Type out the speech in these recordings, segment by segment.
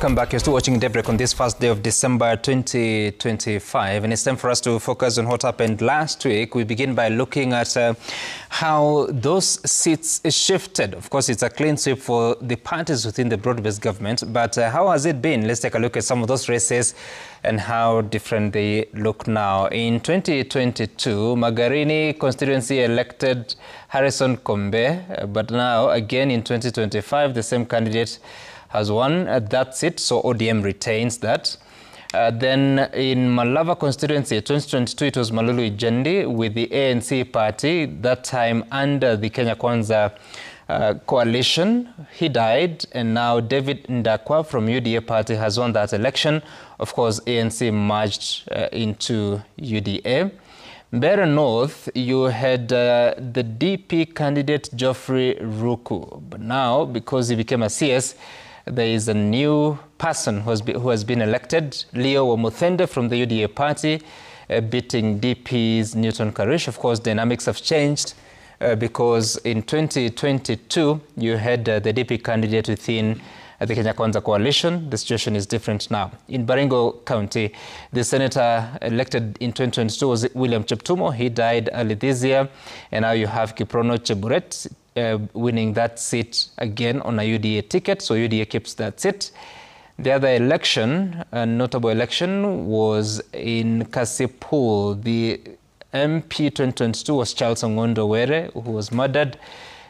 Welcome back. You're still watching Daybreak on this first day of December 2025, and it's time for us to focus on what happened last week. We begin by looking at how those seats shifted. Of course, it's a clean sweep for the parties within the broad-based government, but how has it been? Let's take a look at some of those races and how different they look now. In 2022, Magarini constituency elected Harrison Kombe, but now again in 2025, the same candidate has won that seat, so ODM retains that. Then in Malava constituency, 2022, it was Malulu Ijendi with the ANC party, that time under the Kenya Kwanza coalition. He died, and now David Ndakwa from UDA party has won that election. Of course, ANC merged into UDA. Mbeere North, you had the DP candidate Geoffrey Ruku, but now, because he became a CS, there is a new person who has been elected, Leo Wamuthende from the UDA party, beating DP's Newton Karish. Of course, dynamics have changed because in 2022, you had the DP candidate within the Kenya Kwanza coalition. The situation is different now. In Baringo County, the senator elected in 2022 was William Cheptumo. He died early this year. And now you have Kiprono Cheburet winning that seat again on a UDA ticket, so UDA keeps that seat. The other election, a notable election, was in Kasipul. The MP 2022 was Charles Ongondo Were, who was murdered,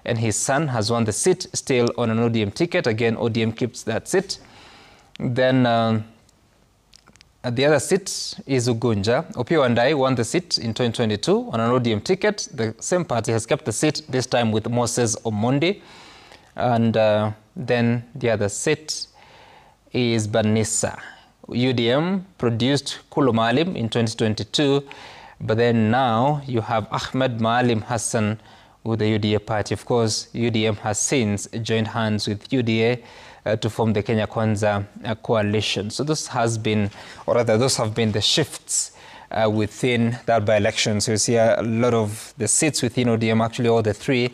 and his son has won the seat, still on an ODM ticket. Again, ODM keeps that seat. Then the other seat is Ugunja. Opiyo Wandayi won the seat in 2022 on an ODM ticket. The same party has kept the seat, this time with Moses Omondi. And then the other seat is Banissa. UDM produced Kulu Maalim in 2022, but then now you have Ahmed Maalim Hassan with the UDA party. Of course, UDM has since joined hands with UDA to form the Kenya Kwanza coalition. So this has been, or rather those have been the shifts within that by-election. So you see a lot of the seats within ODM, actually all the three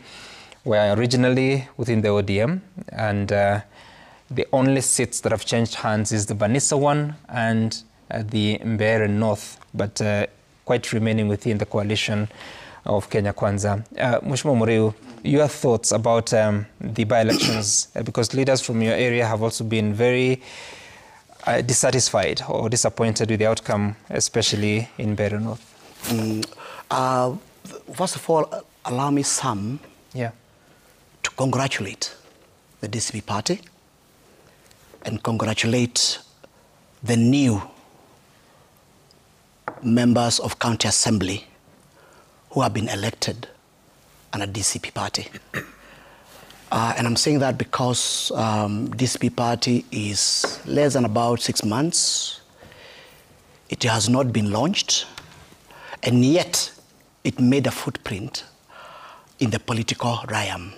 were originally within the ODM, and the only seats that have changed hands is the Banissa one and the Mbeere North, but quite remaining within the coalition of Kenya Kwanza. Mheshimiwa Muriu, your thoughts about the by-elections, because leaders from your area have also been very dissatisfied or disappointed with the outcome, especially in Mbeere North. First of all, allow me to congratulate the DCP party and congratulate the new members of County Assembly who have been elected on a DCP party. And I'm saying that because DCP party is less than about 6 months. It has not been launched, and yet it made a footprint in the political realm.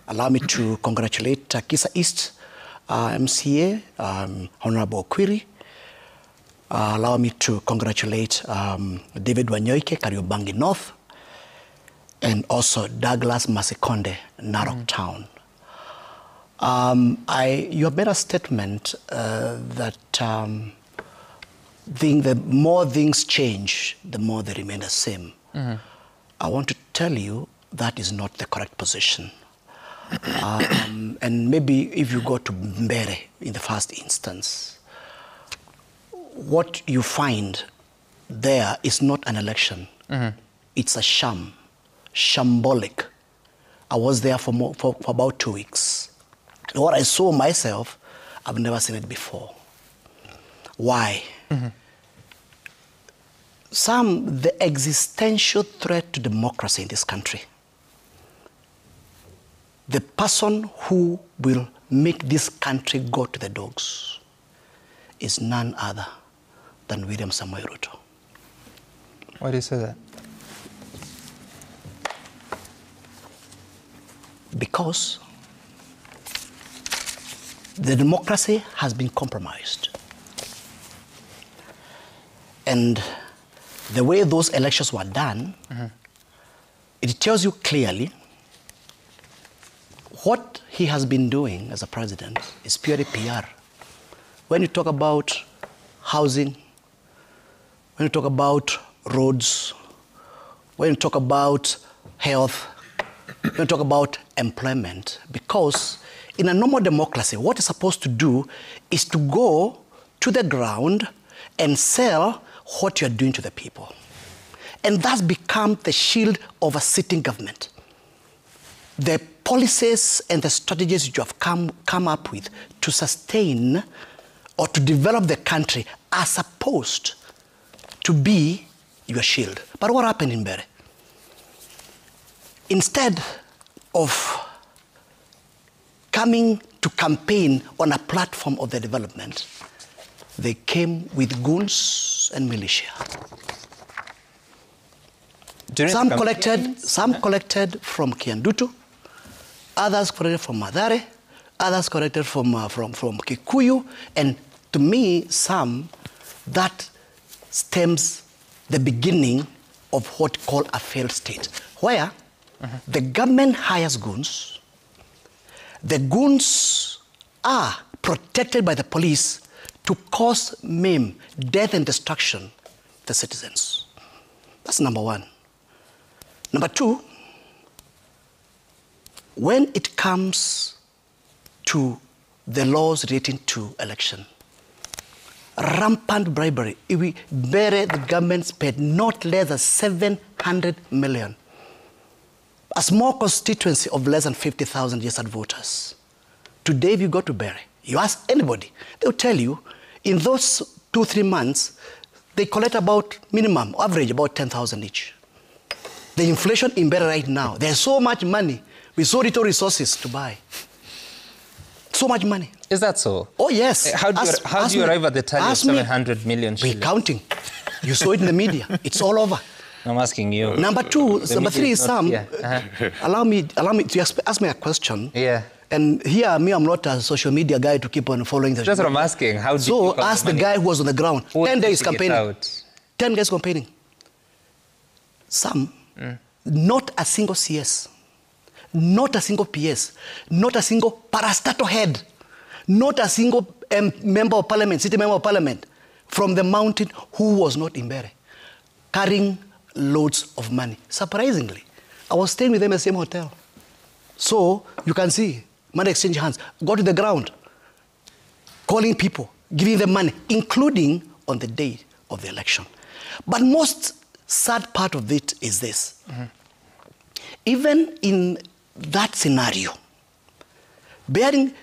Allow me to congratulate Kisa East MCA, Honorable Okwiri. Allow me to congratulate David Wanyoike, Kariobangi North, and also Douglas Masikonde, Narok Town. You have made a statement that the more things change, the more they remain the same. I want to tell you that is not the correct position. And maybe if you go to Mbeere in the first instance, what you find there is not an election. It's a sham. Shambolic. I was there for about 2 weeks. And what I saw myself, I've never seen it before. Why? The existential threat to democracy in this country, the person who will make this country go to the dogs is none other than William Samoei Ruto. Why do you say that? Because the democracy has been compromised. And the way those elections were done, it tells you clearly what he has been doing as a president is purely PR. when you talk about housing, when you talk about roads, when you talk about health, when you talk about employment, because in a normal democracy, what you're supposed to do is to go to the ground and sell what you're doing to the people. And that's become the shield of a sitting government. The policies and the strategies you have come up with to sustain or to develop the country are supposed to be your shield. But what happened in Bere? Instead of coming to campaign on a platform of the development, they came with goons and militia. Some collected from Kiandutu, others collected from Mathare, others collected from Kikuyu, and to me, some that stems the beginning of what we call a failed state, where the government hires goons, the goons are protected by the police to cause maim, death and destruction to the citizens. That's number one. Number two, when it comes to the laws relating to election, rampant bribery. Bere, the government spent not less than 700 million. A small constituency of less than 50,000 registered voters. Today, if you go to Bere, you ask anybody, they'll tell you, in those 2-3 months, they collect about minimum, average, about 10,000 each. The inflation in Bere right now, there's so much money with so little resources to buy. So much money. Is that so? Oh, yes. How do you arrive at the tally of 700 million shillings? We're counting. You saw it in the media. It's all over. I'm asking you. Number three is Sam. Allow me to ask me a question. Yeah. And here, I'm not a social media guy to keep on following the. That's what I'm asking. How did so ask the guy who was on the ground. 10 days campaigning. 10 days campaigning. Sam, not a single CS, not a single PS, not a single parastatal head, not a single member of parliament, city member of parliament from the mountain who was not in Bere, carrying loads of money. Surprisingly, I was staying with them in the same hotel. So you can see, money exchange hands, go to the ground, calling people, giving them money, including on the day of the election. But most sad part of it is this. Even in that scenario,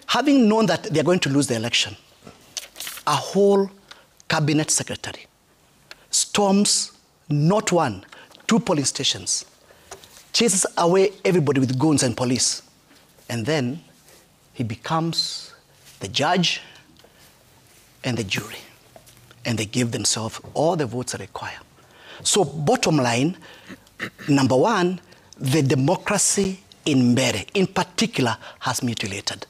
having known that they're going to lose the election, a whole cabinet secretary storms not 1, 2 polling stations, chases away everybody with guns and police, and then he becomes the judge and the jury, and they give themselves all the votes they require. So bottom line, number one, the democracy in Bere, in particular, has mutilated.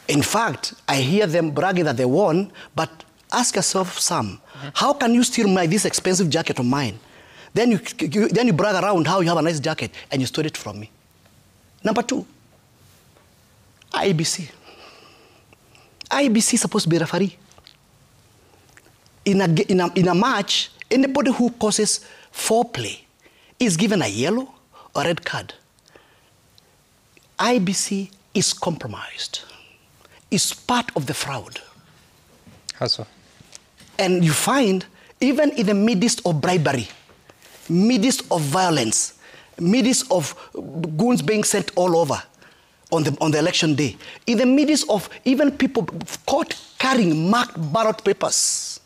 In fact, I hear them bragging that they won, but ask yourself, Sam, how can you steal this expensive jacket of mine? Then you brag around how you have a nice jacket and you stole it from me. Number 2, IEBC. IEBC is supposed to be a referee. In a match, anybody who causes foreplay is given a yellow or red card. IEBC is compromised. It's part of the fraud. How so? And you find, even in the midst of bribery, midst of violence, midst of goons being sent all over on the election day, in the midst of even people caught carrying marked ballot papers,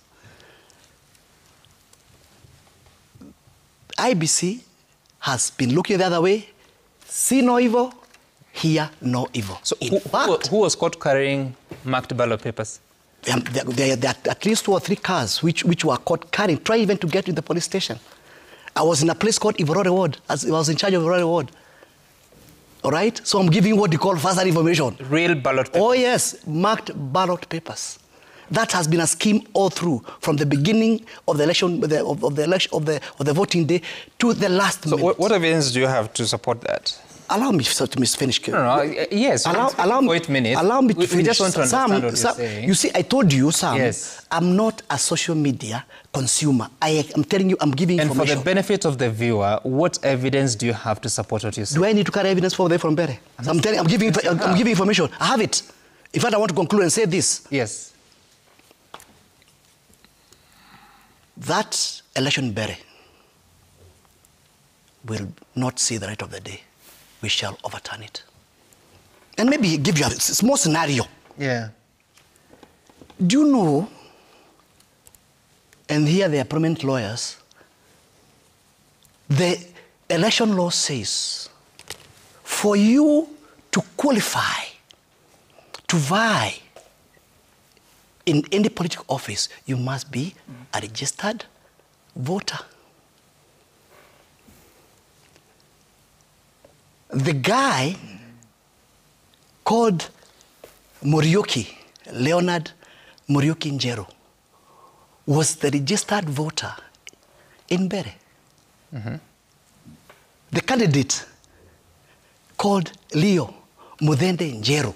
IEBC has been looking the other way, see no evil, hear no evil. So who was caught carrying marked ballot papers? There are at least 2 or 3 cars which were caught carrying, try even to get to the police station. I was in a place called Ivorore Ward. I was in charge of Ivorore Ward. All right? So I'm giving what you call first-hand information. Real ballot papers? Oh, yes, marked ballot papers. That has been a scheme all through, from the beginning of the election, of the voting day to the last minute. So what evidence do you have to support that? Allow me to finish. No, yes. Allow me. 8 minutes. Allow me to finish. We just want to understand what you're saying. You see, I told you, Sam. Yes. I'm not a social media consumer. I'm telling you, I'm giving information. And for the benefit of the viewer, what evidence do you have to support what you say? Do I need to carry evidence for them from Bere? I'm giving information. I have it. In fact, I want to conclude and say this. Yes. That election in Bere will not see the light of the day. We shall overturn it. And maybe give you a small scenario. Yeah. Do you know, and here they are prominent lawyers, the election law says for you to qualify, to vie in any political office, you must be a registered voter. The guy called Muriuki, Leonard Muriuki Njero, was the registered voter in Bere. The candidate called Leo Mudende Njero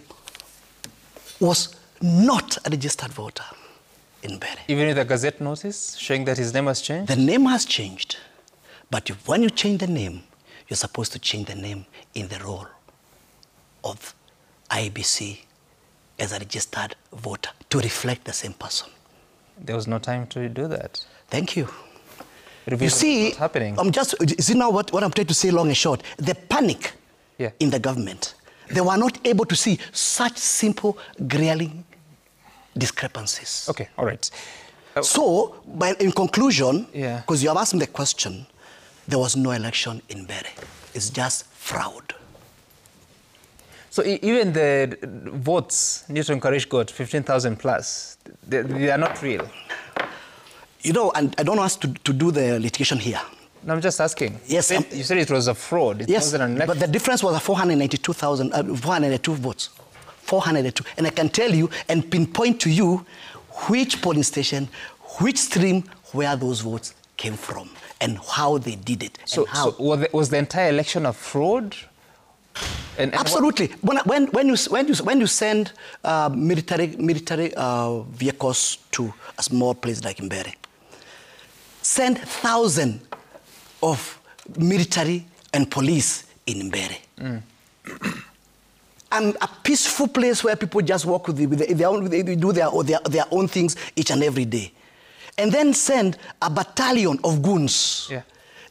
was not a registered voter in Bere. Even with the Gazette notice showing that his name has changed? The name has changed. But when you change the name, you're supposed to change the name in the role of IBC as a registered voter to reflect the same person. There was no time to do that. Thank you. You see, what's happening. See now what I'm trying to say long and short, the panic in the government. They were not able to see such simple, glaring discrepancies. Okay, all right. So, in conclusion, Yeah. because you have asked me the question, there was no election in Bere. It's just fraud. So even the votes Newton Karish got, 15,000 plus, they are not real. You know, and I don't want us to do the litigation here. No, I'm just asking. Yes. You said it was a fraud. It Yes, wasn't an election. but the difference was 492 votes. 402. And I can tell you and pinpoint to you which polling station, which stream, where those votes came from and how they did it. So was the entire election a fraud? And absolutely. When you send military vehicles to a small place like Mbere, send thousands of military and police in Mbere. And a peaceful place where people just walk they do their own things each and every day. And then send a battalion of goons. Yeah.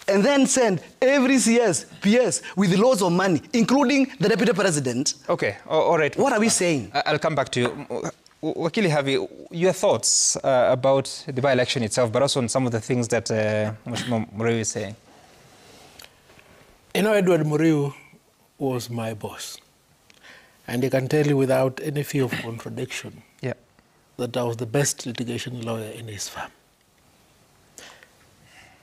And then send every PS with loads of money, including the deputy president. Okay, all right. What are we saying? I'll come back to you. Wakili Havi, your thoughts about the by-election itself, but also on some of the things that Mheshimiwa Muriu is saying. You know, Edward Muriu was my boss. And I can tell you without any fear of contradiction that I was the best litigation lawyer in his firm.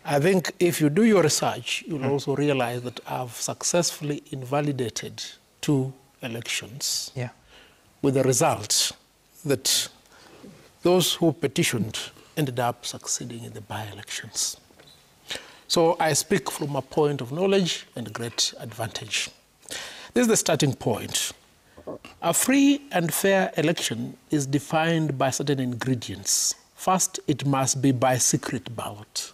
I think if you do your research, you'll also realize that I've successfully invalidated 2 elections with the result that those who petitioned ended up succeeding in the by-elections. So I speak from a point of knowledge and great advantage. This is the starting point. A free and fair election is defined by certain ingredients. First, it must be by secret ballot.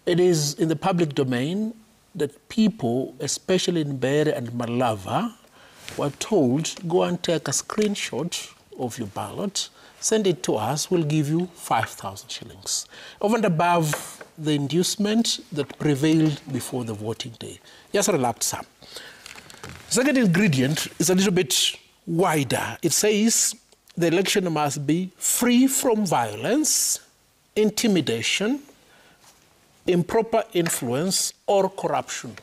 It is in the public domain that people, especially in Bere and Malava, were told, go and take a screenshot of your ballot, send it to us, we'll give you 5,000 shillings. Over and above the inducement that prevailed before the voting day. Just relax some. The second ingredient is a little bit wider. It says the election must be free from violence, intimidation, improper influence, or corruption.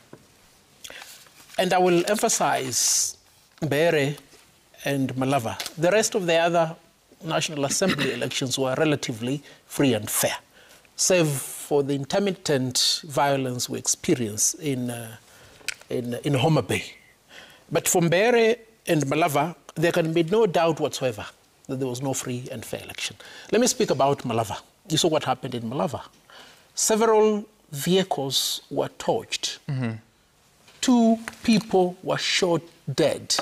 And I will emphasize Bere and Malava. The rest of the other National Assembly elections were relatively free and fair, save for the intermittent violence we experience in Homa Bay. But from Bere and Malava, there can be no doubt whatsoever that there was no free and fair election. Let me speak about Malava. You saw what happened in Malava. Several vehicles were torched 2 people were shot dead.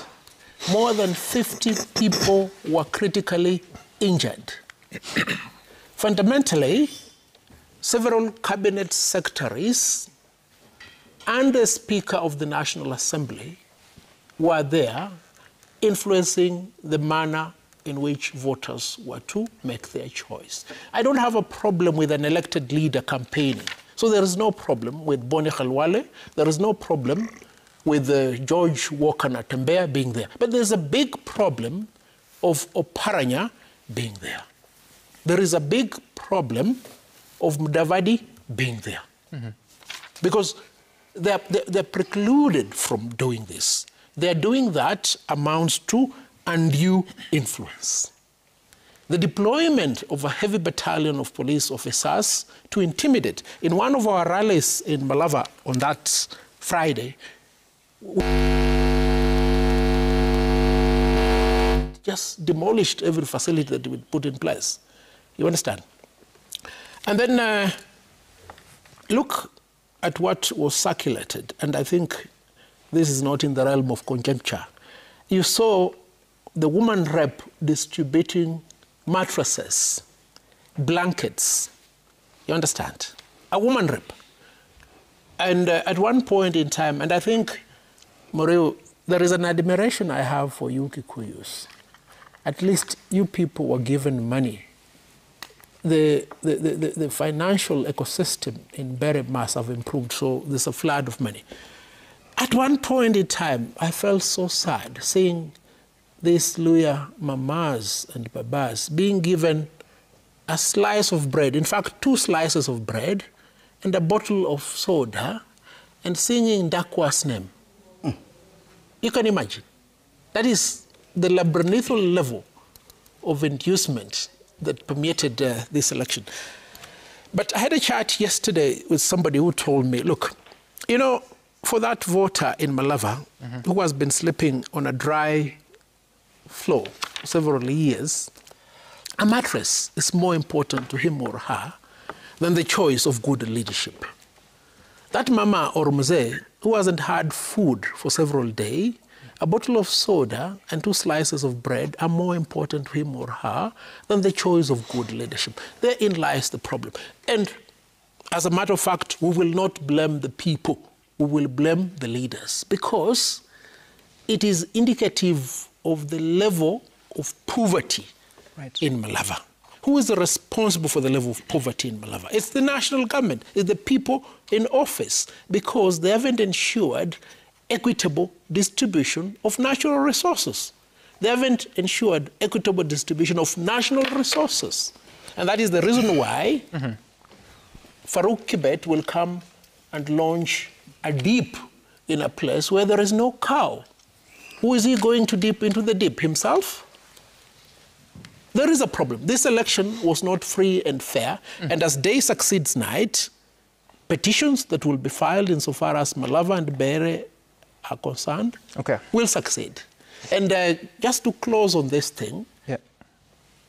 More than 50 people were critically injured. Fundamentally, several cabinet secretaries and the Speaker of the National Assembly were there influencing the manner in which voters were to make their choice. I don't have a problem with an elected leader campaigning. So there is no problem with Boni Khalwale. There is no problem with George Walker Natembeya being there. But there's a big problem of Oparanya being there. There is a big problem of Mudavadi being there. Because they're precluded from doing this. They're doing that amounts to undue influence. The deployment of a heavy battalion of police officers to intimidate. In one of our rallies in Malava on that Friday, just demolished every facility that we put in place. You understand? And then look at what was circulated, and I think this is not in the realm of conjecture. You saw the woman rep distributing mattresses, blankets. You understand? A woman rep. And at one point in time, and I think, Moreo, there is an admiration I have for you Kikuyus. At least you people were given money. The financial ecosystem in Bere must have improved, so there's a flood of money. At one point in time, I felt so sad seeing these Luya mamas and babas being given a slice of bread, in fact, 2 slices of bread and a bottle of soda, and singing Dakwa's name. You can imagine. That is the labyrinthal level of inducement that permeated this election. But I had a chat yesterday with somebody who told me, look, you know, for that voter in Malava who has been sleeping on a dry floor for several years, a mattress is more important to him or her than the choice of good leadership. That mama or mzee who hasn't had food for several days, a bottle of soda and 2 slices of bread are more important to him or her than the choice of good leadership. Therein lies the problem. And as a matter of fact, we will not blame the people. We will blame the leaders because it is indicative of the level of poverty in Malava. Who is responsible for the level of poverty in Malava? It's the national government. It's the people in office because they haven't ensured equitable distribution of natural resources. They haven't ensured equitable distribution of national resources. And that is the reason why Farouk Kibet will come and launch a dip in a place where there is no cow. Who is he going to dip into the dip? Himself? There is a problem. This election was not free and fair. And as day succeeds night, petitions that will be filed insofar as Malava and Bere are concerned will succeed. And just to close on this thing,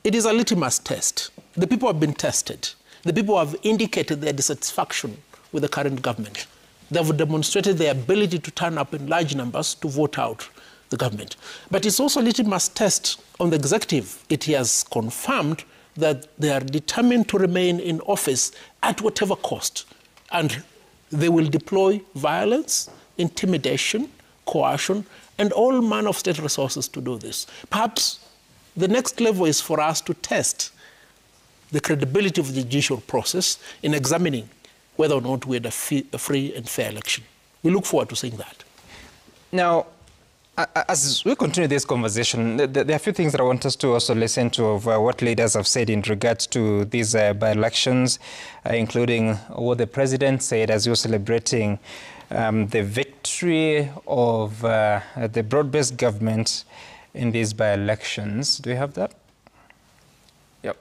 it is a litmus test. The people have been tested. The people have indicated their dissatisfaction with the current government. They have demonstrated their ability to turn up in large numbers to vote out the government. But it's also a litmus test on the executive. It has confirmed that they are determined to remain in office at whatever cost. And they will deploy violence, intimidation, coercion, and all manner of state resources to do this. Perhaps the next level is for us to test the credibility of the judicial process in examining whether or not we had a free and fair election. We look forward to seeing that. Now, as we continue this conversation, there are a few things that I want us to also listen to of what leaders have said in regards to these by-elections, including what the president said as he was celebrating the victory of the broad-based government in these by-elections. Do you have that? Yep.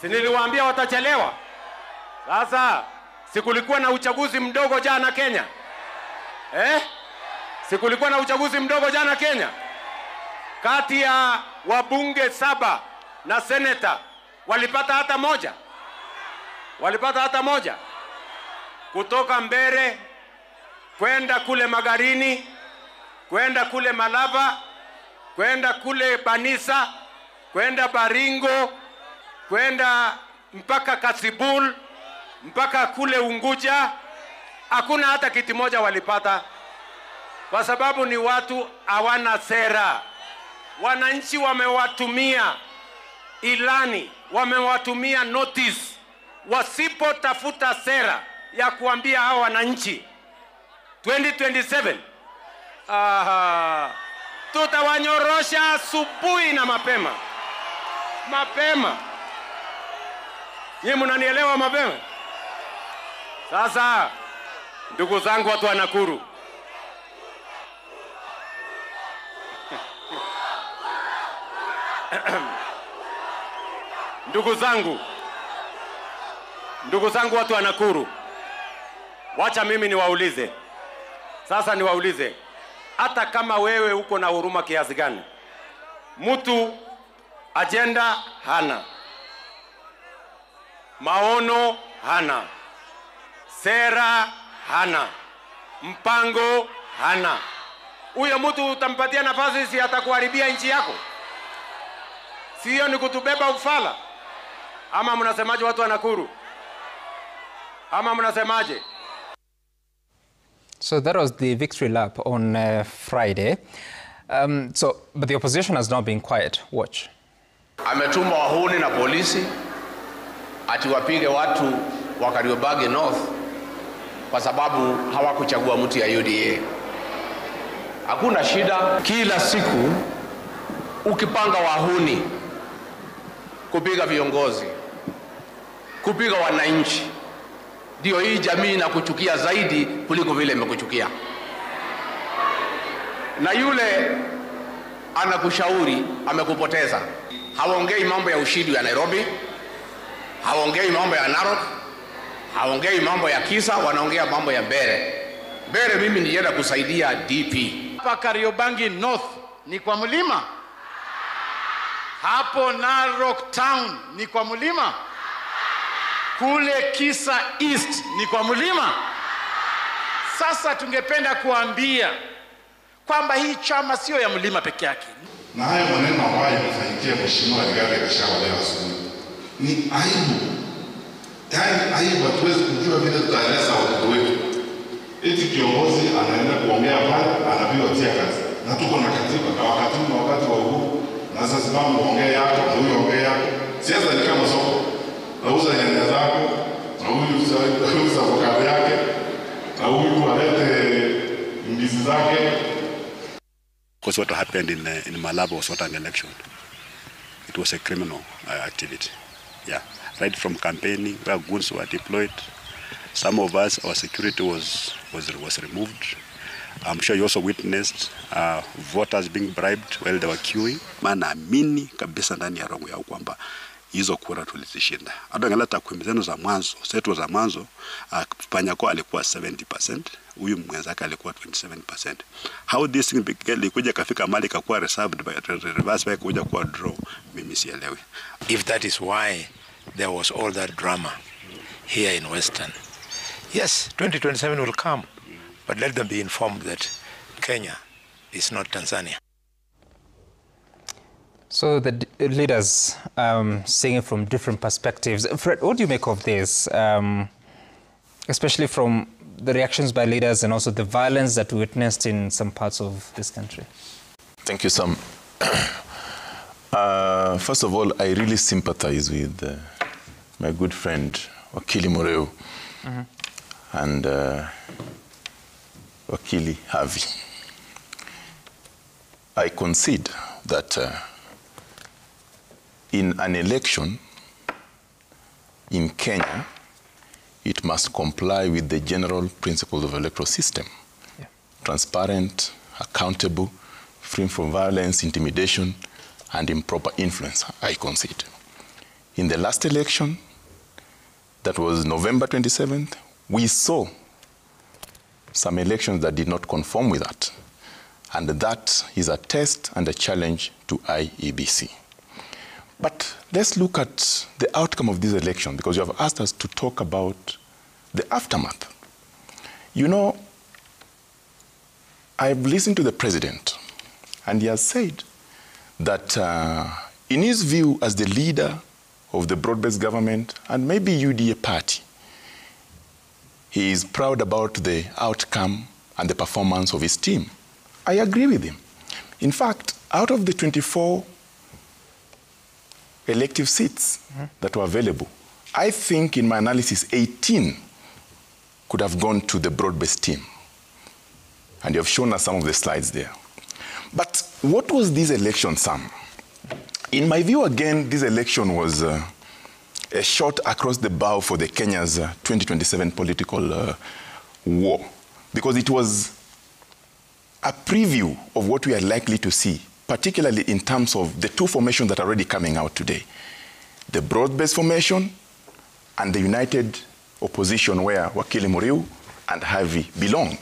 Siniliwaambia watachelewa. Sasa sikulikuwa na uchaguzi mdogo jana Kenya. Sikulikuwa na uchaguzi mdogo jana Kenya. Kati ya wabunge 7 na seneta walipata hata moja. Walipata hata moja. kutoka Mbere kwenda kule Magarini, kwenda kule Malava, kwenda kule Banisa, kwenda Baringo, kwenda mpaka Kasibul, mpaka kule Unguja. Hakuna hata kiti moja walipata, kwa sababu ni watu hawana sera. Wananchi wamewatumia ilani, wamewatumia notice. Wasipotafuta sera ya kuambia hao wananchi 2027, tutawanyorosha asubuhi na mapema. Mapema. Nyinyi mnanielewa mapema? Sasa ndugu zangu watu wa Nakuru, ndugu zangu watu wa Nakuru, wacha mimi niwaulize. Sasa niwaulize, hata kama wewe uko na huruma kiasi gani, mtu agenda hana, maono hana, sera hana, mpango hana, huyo mtu utampatia nafasi, si atakuharibia nchi yako? Sio ni kutubeba ufala? Ama mnasemaje watu wa Nakuru? Ama mnasemaje? So that was the victory lap on Friday. But the opposition has now been quiet. Watch. Ametuma wahuni na polisi ati wapige watu wa Kariobangi North kwa sababu hawakuchagua mtu ya UDA. Hakuna shida. Kila siku ukipanga wahuni kupiga viongozi, kupiga wananchi, ndio hii jamii inakuchukia zaidi kuliko vile imekuchukia. Na yule anakushauri amekupoteza. Haongei mambo ya ushindi ya Nairobi, haongei mambo ya Narok, haongei mambo ya Kisa, wanaongea mambo ya Mbere. Mbere mimi nilienda kusaidia DP. Hapa Kariobangi North ni kwa mlima. Hapo Narok Town ni kwa mlima. Kule Kisa East ni kwa mlima. Sasa tungependa kuambia kwamba hii chama sio ya mlima peke yake. Na haya maneno ambayo yamefanyikia mheshimiwa Rigathi Gachagua leo asubuhi ni aibu. Yaani aibu, hatuwezi kujua vile tutaeleza watoto wetu. Eti kiongozi anaenda kuongea pale, anapigwa tia kazi. Na tuko na katiba, na wakati wa uhuru, na sasa simama ongea yako, na huyo ongea yako. Siasa ni kama soko. Nauza nyanya zako, na huyu uza avocado yake, na huyu alete ndizi zake. Because what happened in Malaba was not an election. It was a criminal activity. Yeah, right from campaigning, where goons were deployed. Some of us, our security was removed. I'm sure you also witnessed voters being bribed while they were queuing. Naamini kabisa ndani ya roho yao kwamba hizo kura tulizishinda. Hata ngala takwimu zenu za mwanzo, zetu za mwanzo, Panyako alikuwa 70%, huyu mwenzake alikuwa 27%. How this thing ilikuja kafika mali kakuwa reserved by reverse by kuja kuwa draw, mimi sielewi. If that is why there was all that drama here in Western. Yes, 2027 will come, but let them be informed that Kenya is not Tanzania. So the leaders seeing it from different perspectives. Fred, what do you make of this, especially from the reactions by leaders and also the violence that we witnessed in some parts of this country? Thank you, Sam. First of all, I really sympathize with my good friend Wakili Moreo and Wakili Havi. I concede that in an election in Kenya, it must comply with the general principles of the electoral system. Yeah. Transparent, accountable, free from violence, intimidation, and improper influence, I concede. In the last election, that was November 27th, we saw some elections that did not conform with that. And that is a test and a challenge to IEBC. But let's look at the outcome of this election, because you have asked us to talk about the aftermath. You know, I've listened to the president, and he has said that in his view as the leader of the broad-based government and maybe UDA party, he is proud about the outcome and the performance of his team. I agree with him. In fact, out of the 24 elective seats that were available, I think in my analysis, 18 could have gone to the broad-based team. And you have shown us some of the slides there. But what was this election, Sam? In my view, again, this election was a shot across the bow for the Kenya's 2027 political war, because it was a preview of what we are likely to see, particularly in terms of the two formations that are already coming out today. The broad-based formation and the united opposition where Wakili Muriu and Harvey belong.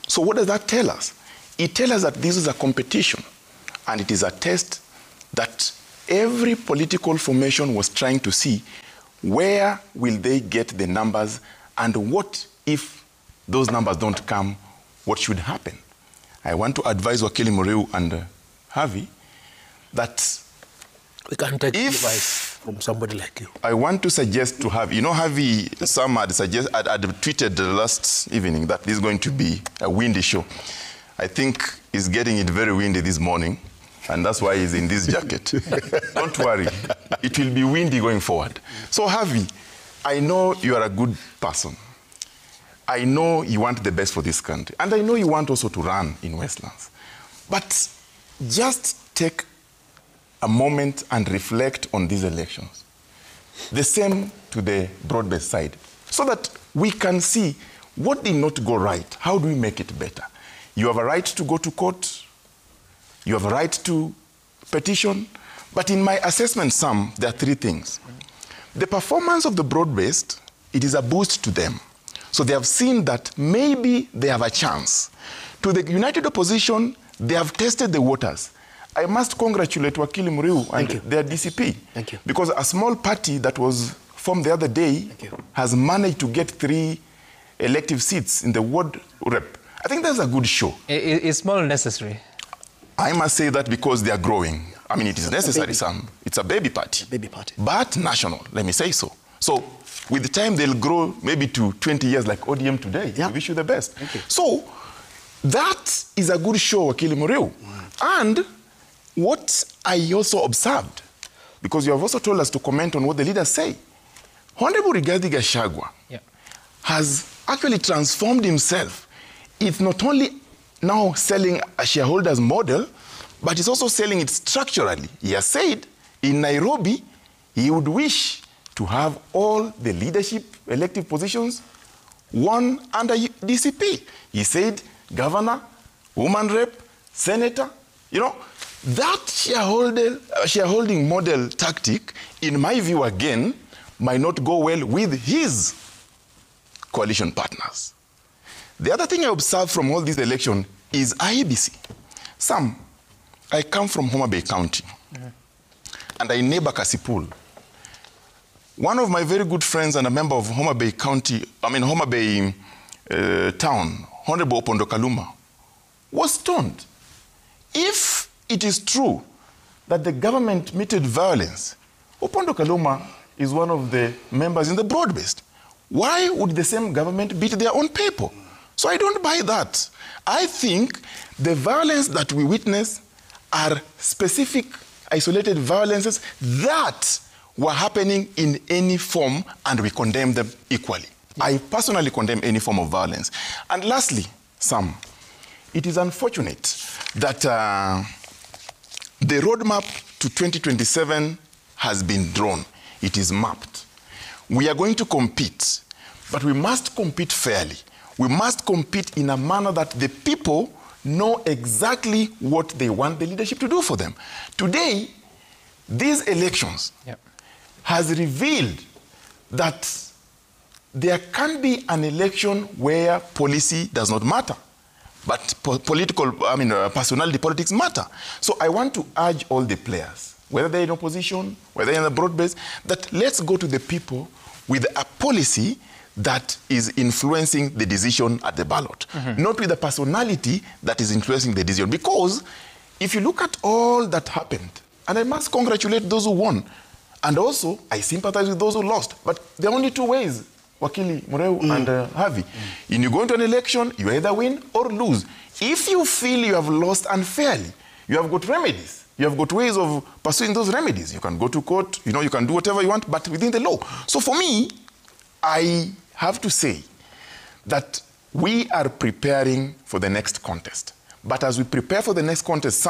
So what does that tell us? It tells us that this is a competition, and it is a test that every political formation was trying to see where will they get the numbers, and what if those numbers don't come, what should happen? I want to advise Wakili Muriu and Harvey that we can take advice from somebody like you. I want to suggest to Harvey, you know, Harvey, some had tweeted last evening that this is going to be a windy show. I think he's getting it very windy this morning, and that's why he's in this jacket. Don't worry, it will be windy going forward. So Harvey, I know you are a good person. I know you want the best for this country, and I know you want also to run in Westlands. But just take a moment and reflect on these elections. The same to the broad-based side, so that we can see what did not go right. How do we make it better? You have a right to go to court. You have a right to petition. But in my assessment, Sam, there are three things. The performance of the broad-based, it is a boost to them. So they have seen that maybe they have a chance. To the united opposition, they have tested the waters. I must congratulate Wakili Muriu and their DCP. Thank you. Because a small party that was formed the other day has managed to get 3 elective seats in the ward rep. I think that's a good show. Is small necessary? I must say that because they are growing. I mean, it is necessary, Sam. It's a baby party. Baby party. But national, let me say so. So with the time, they'll grow maybe to 20 years like ODM today. Yeah. We wish you the best. Thank you. So that is a good show, Wakili Muriu. And what I also observed, because you have also told us to comment on what the leaders say, Honorable Rigathi Gachagua has actually transformed himself. It's not only now selling a shareholders model, but it's also selling it structurally. He has said in Nairobi, he would wish to have all the leadership elective positions won under DCP. He said governor, woman rep, senator, you know, that shareholding model tactic, in my view again, might not go well with his coalition partners. The other thing I observed from all this election is IEBC. Sam, I come from Homa Bay County, and I neighbor Kasipul. One of my very good friends and a member of Homa Bay County, Homa Bay town, Honorable Opondo Kaluma, was stoned. If it is true that the government meted violence, Opondo Kaluma is one of the members in the broad-based. Why would the same government beat their own people? So I don't buy that. I think the violence that we witness are specific, isolated violences that were happening in any form, and we condemn them equally. I personally condemn any form of violence. And lastly, Sam, it is unfortunate that the roadmap to 2027 has been drawn. It is mapped. We are going to compete, but we must compete fairly. We must compete in a manner that the people know exactly what they want the leadership to do for them. Today, these elections has revealed that there can be an election where policy does not matter, but personality politics matter. So I want to urge all the players, whether they're in opposition, whether they're in the broad base, that let's go to the people with a policy that is influencing the decision at the ballot, not with the personality that is influencing the decision. Because if you look at all that happened, and I must congratulate those who won, and also I sympathize with those who lost, but there are only two ways, Wakili Mureu and Harvey. When you go into an election, you either win or lose. If you feel you have lost unfairly, you have got remedies. You have got ways of pursuing those remedies. You can go to court, you can do whatever you want, but within the law. So for me, I have to say that we are preparing for the next contest. But as we prepare for the next contest,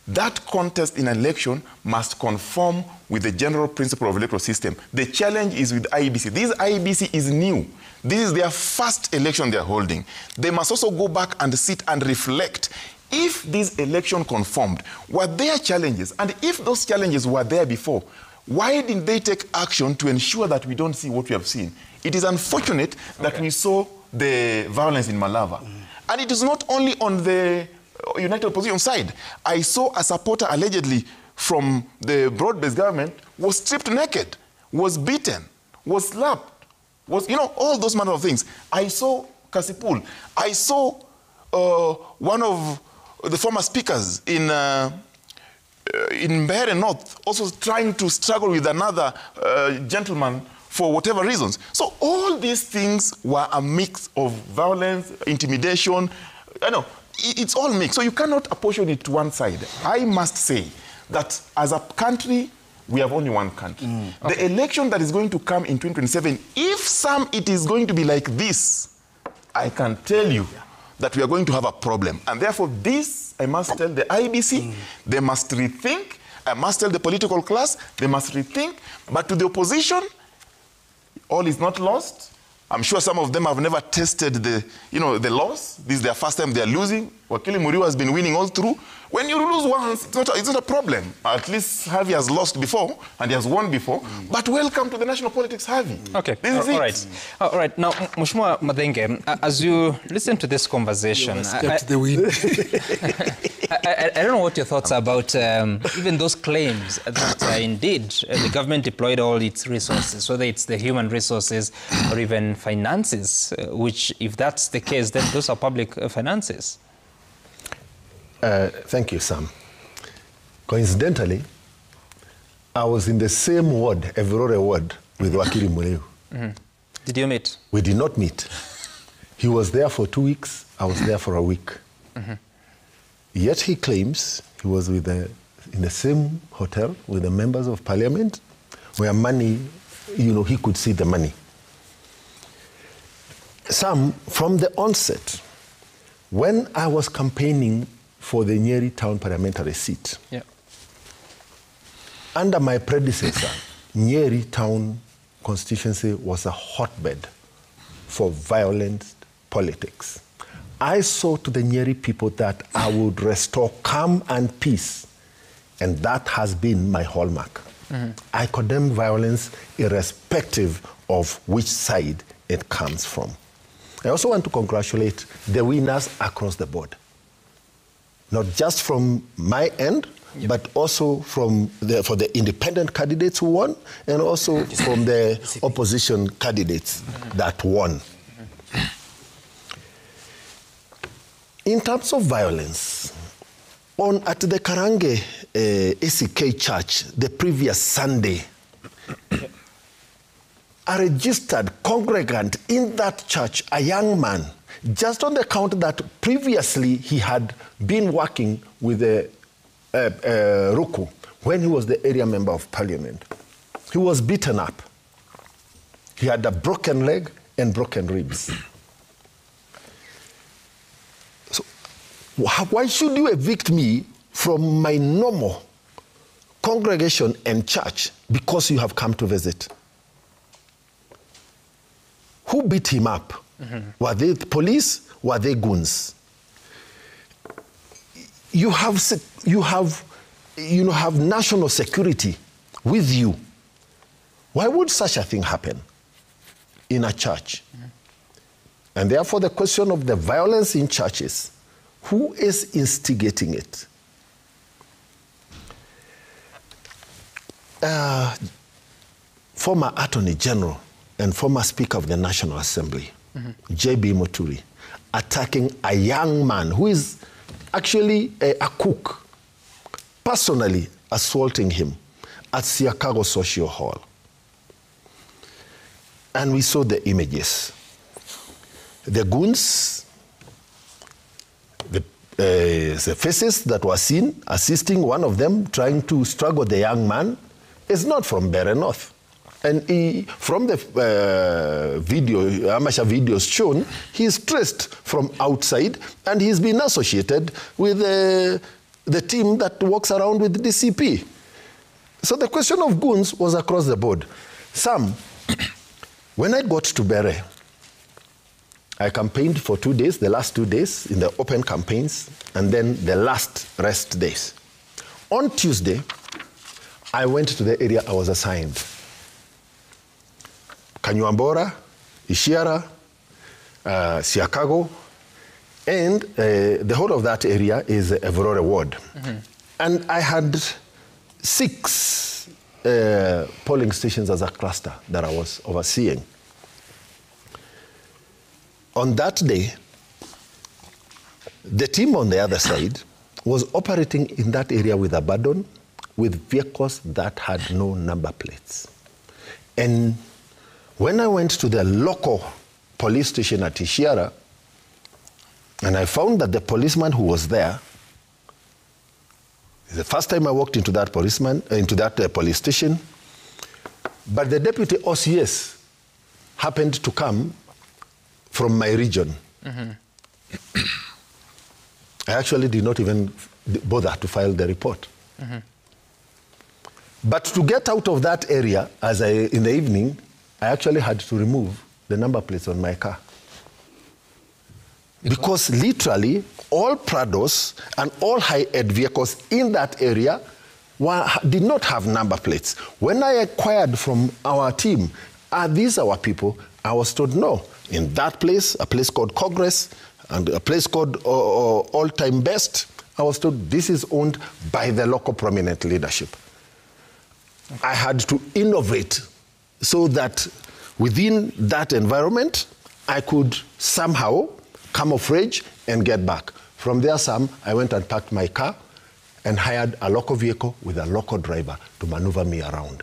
that contest in election must conform with the general principle of electoral system. The challenge is with IEBC. This IEBC is new. This is their first election they're holding. They must also go back and sit and reflect. If this election conformed, were there challenges? And if those challenges were there before, why didn't they take action to ensure that we don't see what we have seen? It is unfortunate that we saw the violence in Malava. And it is not only on the United Opposition side. I saw a supporter allegedly from the broad-based government was stripped naked, was beaten, was slapped, all those manner of things. I saw Kasipul. I saw one of the former speakers in Mbeere North also trying to struggle with another gentleman for whatever reasons. So all these things were a mix of violence, intimidation. It's all mixed. So you cannot apportion it to one side. I must say that as a country, we have only one country. The election that is going to come in 2027, if it is going to be like this, I can tell you that we are going to have a problem. And therefore, this, I must tell the IEBC, they must rethink. I must tell the political class, they must rethink. But to the opposition, all is not lost. I'm sure some of them have never tested the loss. This is their first time they are losing. Wakili Muriu has been winning all through. When you lose once, it's not a problem. At least Harvey has lost before, and he has won before. But welcome to the national politics, Harvey. Okay, this is all right. All right, now, Mheshimiwa Madenge, as you listen to this conversation, I don't know what your thoughts are about even those claims that indeed the government deployed all its resources, whether it's the human resources or even finances, which, if that's the case, then those are public finances. Thank you, Sam. Coincidentally, I was in the same ward, Evirore ward, with Wakili Mureu. Did you meet? We did not meet. He was there for 2 weeks. I was there for a week. Yet he claims he was in the same hotel with the members of parliament, where money, he could see the money. Sam, from the onset, when I was campaigning for the Nyeri town parliamentary seat, under my predecessor, Nyeri town constituency was a hotbed for violent politics. I saw to the Nyeri people that I would restore calm and peace, and that has been my hallmark. I condemn violence irrespective of which side it comes from. I also want to congratulate the winners across the board, not just from my end, but also for the independent candidates who won, and also from the opposition candidates that won. In terms of violence, at the Karange ACK church the previous Sunday, a registered congregant in that church, a young man, just on the count that previously he had been working with Ruku when he was the area member of parliament. He was beaten up. He had a broken leg and broken ribs. So why should you evict me from my normal congregation and church because you have come to visit? Who beat him up? Were they the police? Were they goons? You have national security with you. Why would such a thing happen in a church? And therefore, the question of the violence in churches, who is instigating it? Former Attorney General and former Speaker of the National Assembly, J.B. Muturi, attacking a young man who is actually a cook, personally assaulting him at Chicago Social Hall. And we saw the images. The goons, the faces that were seen assisting one of them trying to struggle the young man is not from Bere North. And from the amateur videos shown, he's traced from outside and he's been associated with the team that walks around with the DCP. So the question of goons was across the board. When I got to Bere, I campaigned for 2 days, the last 2 days in the open campaigns, and then the last rest days. On Tuesday, I went to the area I was assigned. Kanyuambora, Ishiara, Chicago, and the whole of that area is Aurora Ward. And I had 6 polling stations as a cluster that I was overseeing. On that day, the team on the other side was operating in that area with abandon, with vehicles that had no number plates. And when I went to the local police station at Ishiara, and I found that the policeman who was there, the first time I walked into that police station, but the deputy OCS happened to come from my region. I actually did not even bother to file the report. But to get out of that area, in the evening, I actually had to remove the number plates on my car. Because literally, all Prados and all high-end vehicles in that area did not have number plates. When I acquired from our team, are these our people? I was told no. In that place, a place called Congress, and a place called All Time Best, I was told this is owned by the local prominent leadership. I had to innovate so that within that environment, I could somehow camouflage and get back. From there, I went and parked my car and hired a local vehicle with a local driver to maneuver me around.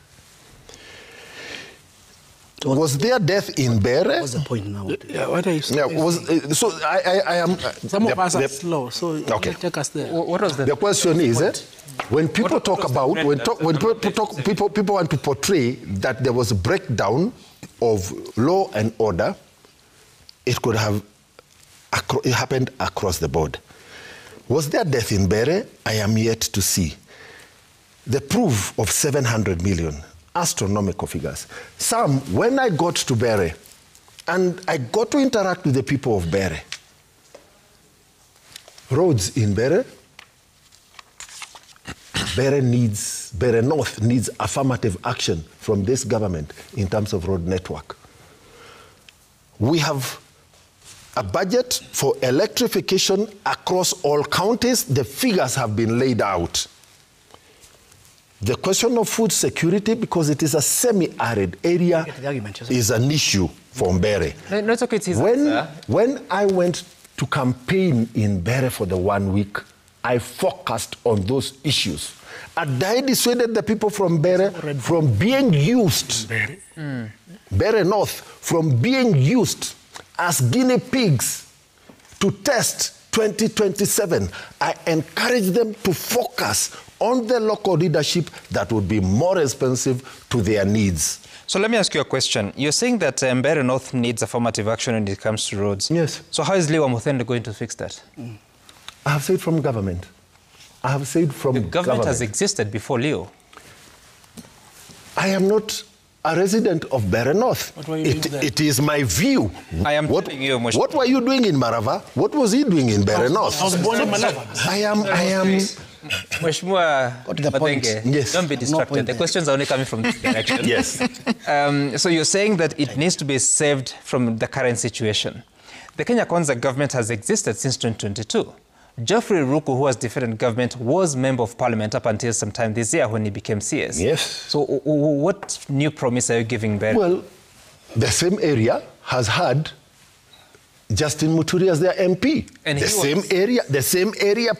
Was there death in Bere? What's the point now? Yeah, what are you saying? Yeah, so I am... Some of us are slow, so okay. Take us there. What was the question is, when people talk about, people want to portray that there was a breakdown of law and order, it could have happened across the board. Was there death in Bere? I am yet to see. The proof of 700 million, astronomical figures. When I got to Bere, and I got to interact with the people of Bere, roads in Bere, Bere North needs affirmative action from this government in terms of road network. We have a budget for electrification across all counties. The figures have been laid out. The question of food security, because it is a semi-arid area, is an issue for Bere. No, it's okay, when I went to campaign in Bere for the 1 week, I focused on those issues. And I dissuaded the people from Bere from being used, Bere North, from being used as guinea pigs to test 2027. I encourage them to focus on the local leadership that would be more responsive to their needs. So let me ask you a question. You're saying that Bere North needs affirmative action when it comes to roads. Yes. So how is Liwa Muthende going to fix that? I have said from government. I have said from the government has existed before Leo. I am not a resident of Bere North. What were you doing there? It is my view. I am telling you, Mheshimiwa. What were you doing in Marava? What was he doing in Bere North? I was born in Malava. I am. Mheshimiwa Mathenge, yes. Don't be distracted. The questions are only coming from this direction. Yes. So you're saying that it needs to be saved from the current situation. The Kenya Kwanza government has existed since 2022. Geoffrey Ruku, who has defended government, was Member of Parliament up until sometime this year when he became CS. Yes. So what new promise are you giving Bere? Well, the same area has had Justin Muturi as their MP. And the same area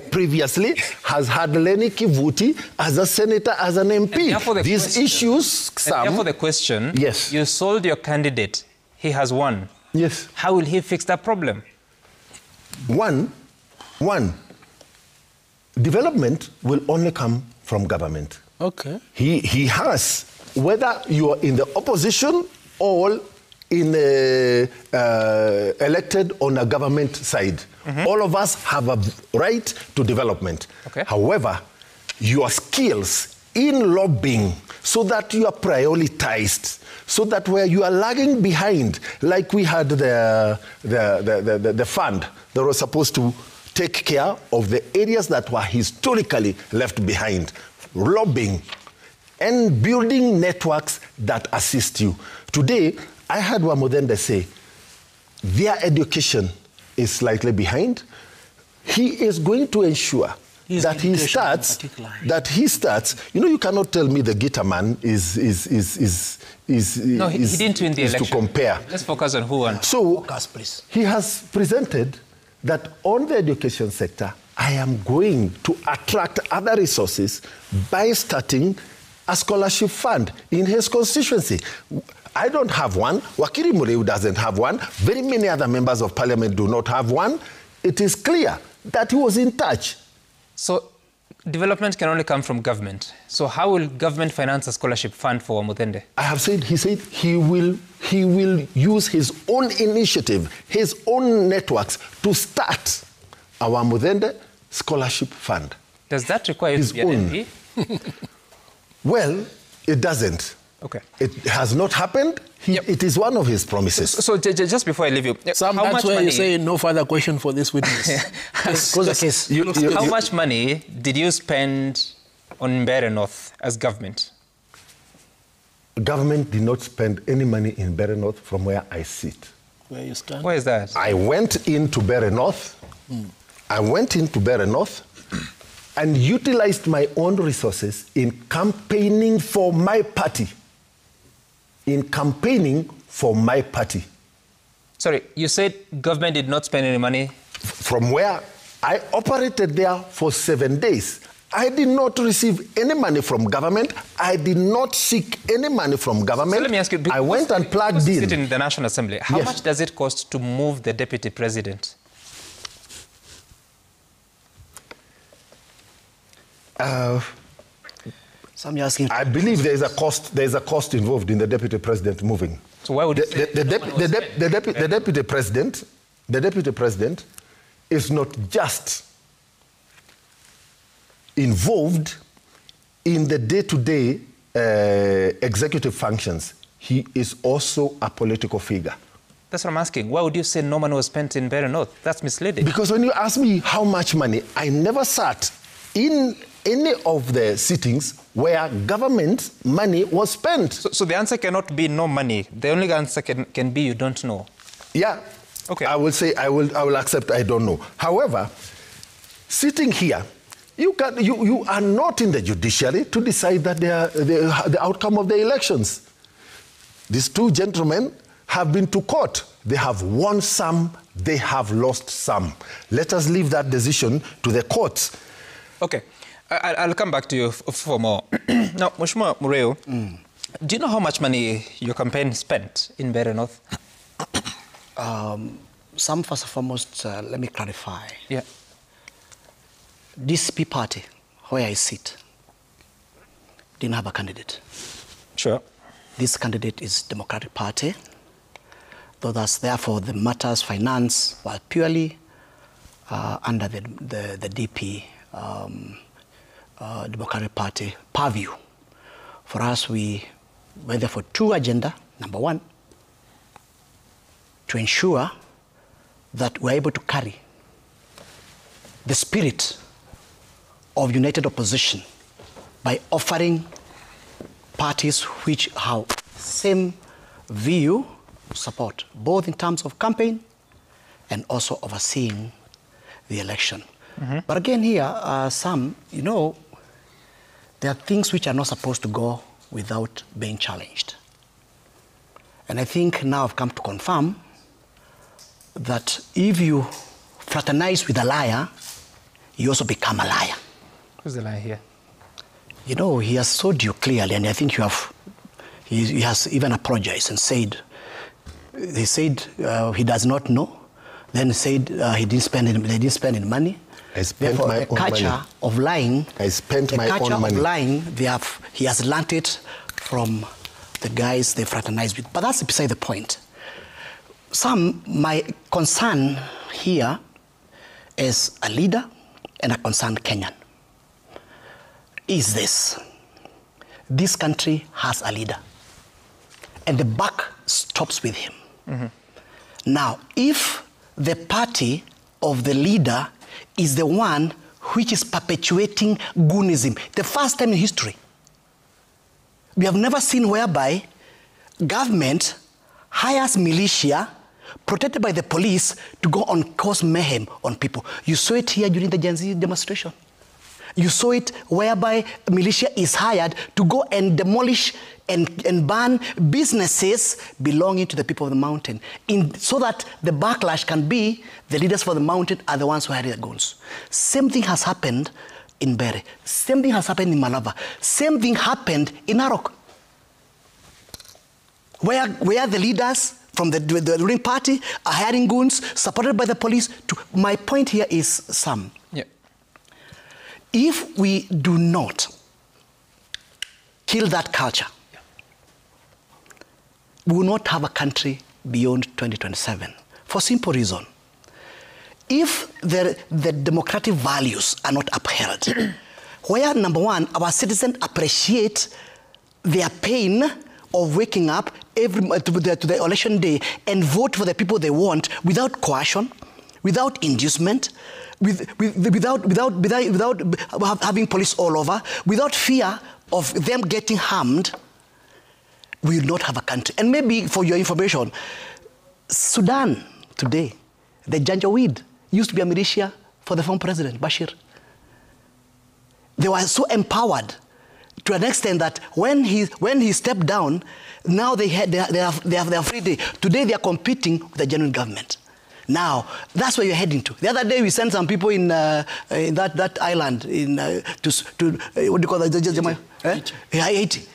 previously has had Lenny Kivuti as a senator, as an MP. These issues, therefore the question, yes. You sold your candidate, he has won. Yes. How will he fix that problem? One, development will only come from government. Okay. He has, whether you are in the opposition or elected on a government side. All of us have a right to development. Okay. However, your skills in lobbying, so that you are prioritized, so that where you are lagging behind, like we had the fund that was supposed to take care of the areas that were historically left behind, lobbying and building networks that assist you. Today, I heard Wamudende say their education is slightly behind. He is going to ensure that he starts. You know, you cannot tell me the guitar man is no, he didn't win the election. To compare. Let's focus on who won. So focus, please. He has presented that on the education sector, I am going to attract other resources by starting a scholarship fund in his constituency. I don't have one. Wakiri Mureu doesn't have one. Very many other members of parliament do not have one. It is clear that he was in touch. So development can only come from government. So how will government finance a scholarship fund for Wamudende? I have said, he said he will use his own initiative, his own networks to start a Wamudende scholarship fund. Does that require you to be an MP? Well, it doesn't. Okay. It has not happened. It is one of his promises. So just before I leave you, Sam, that's why you say no further question for this witness. Close the case. How much money did you spend on Mbeere North as government? Government did not spend any money in Mbeere North from where I sit. Where you stand? Where is that? I went into Mbeere North. And utilized my own resources in campaigning for my party. Sorry, you said government did not spend any money? From where I operated there for 7 days. I did not receive any money from government. I did not seek any money from government. So let me ask you, I went and plugged in. You sit in the National Assembly. How much does it cost to move the deputy president? So I'm asking. I believe there is a cost. There is a cost involved in the deputy president moving. So why would the deputy president is not just involved in the day-to-day executive functions. He is also a political figure. That's what I'm asking. Why would you say no money was spent in Mbeere North? That's misleading. Because when you ask me how much money, I never sat in any of the sittings where government money was spent. So the answer cannot be no money. The only answer can be you don't know. Yeah. Okay. I will say I will accept I don't know. However, sitting here, you are not in the judiciary to decide that the outcome of the elections. These two gentlemen have been to court. They have won some, they have lost some. Let us leave that decision to the courts. Okay. I'll come back to you for more. Now, Mheshimiwa Mureu, do you know how much money your campaign spent in Mbeere North? Some, first and foremost, let me clarify. Yeah. DCP party, where I sit, didn't have a candidate. Sure. This candidate is Democratic Party. Though that's therefore the matters finance were purely under the DP Democratic Party purview. For us, we went there for two agendas. Number one, to ensure that we're able to carry the spirit of united opposition by offering parties which have same view support, both in terms of campaign and also overseeing the election. But again here, Sam, you know, there are things which are not supposed to go without being challenged. And I think now I've come to confirm that if you fraternize with a liar, you also become a liar. Who's the liar here? You know, he has told you clearly, and I think he has even apologized and said, he does not know. Then he said they didn't spend any money. I spent my own money. Of lying. I spent my own money. Of lying, he has learnt it from the guys they fraternize with. But that's beside the point. My concern here is a leader and a concerned Kenyan. Is this. This country has a leader. And the buck stops with him. Mm-hmm. Now, if the party of the leader is the one which is perpetuating goonism, the first time in history, we have never seen whereby government hires militia protected by the police to go on cause mayhem on people. You saw it here during the Gen Z demonstration. You saw it whereby militia is hired to go and demolish and ban businesses belonging to the people of the mountain, so that the backlash can be the leaders for the mountain are the ones who had the guns. Same thing has happened in Bere. Same thing has happened in Malava. Same thing happened in Narok, where the leaders from the ruling party are hiring goons supported by the police. My point here is, Sam, if we do not kill that culture, we will not have a country beyond 2027. For simple reason. If the democratic values are not upheld, where, number one, our citizens appreciate their pain of waking up to the election day and vote for the people they want without coercion, without inducement, without having police all over, without fear of them getting harmed, we will not have a country. And maybe for your information, Sudan today, the Janjaweed used to be a militia for the former president, Bashir. They were so empowered to an extent that when he stepped down, now they have free day. Today they are competing with the genuine government. Now, that's where you're heading to. The other day we sent some people in that island to what do you call that? Haiti.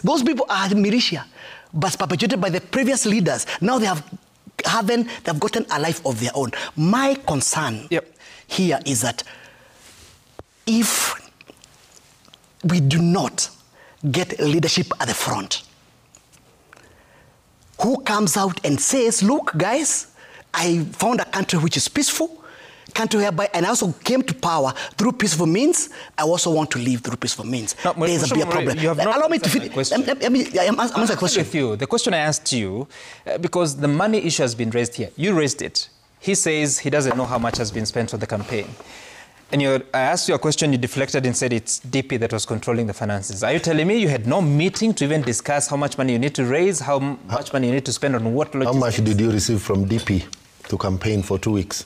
Those people are militia, but perpetuated by the previous leaders. Now they've gotten a life of their own. My concern here is that if we do not get leadership at the front, who comes out and says, look, guys, I found a country which is peaceful, country whereby, and I also came to power through peaceful means. I also want to live through peaceful means. Now, there's a problem. Allow me to finish. I'm answering the question. With you. The question I asked you, because the money issue has been raised here. You raised it. He says he doesn't know how much has been spent on the campaign. And I asked you a question, you deflected and said it's DP that was controlling the finances. Are you telling me you had no meeting to even discuss how much money you need to raise, how much money you need to spend on what logistics? How much did you receive from DP to campaign for 2 weeks?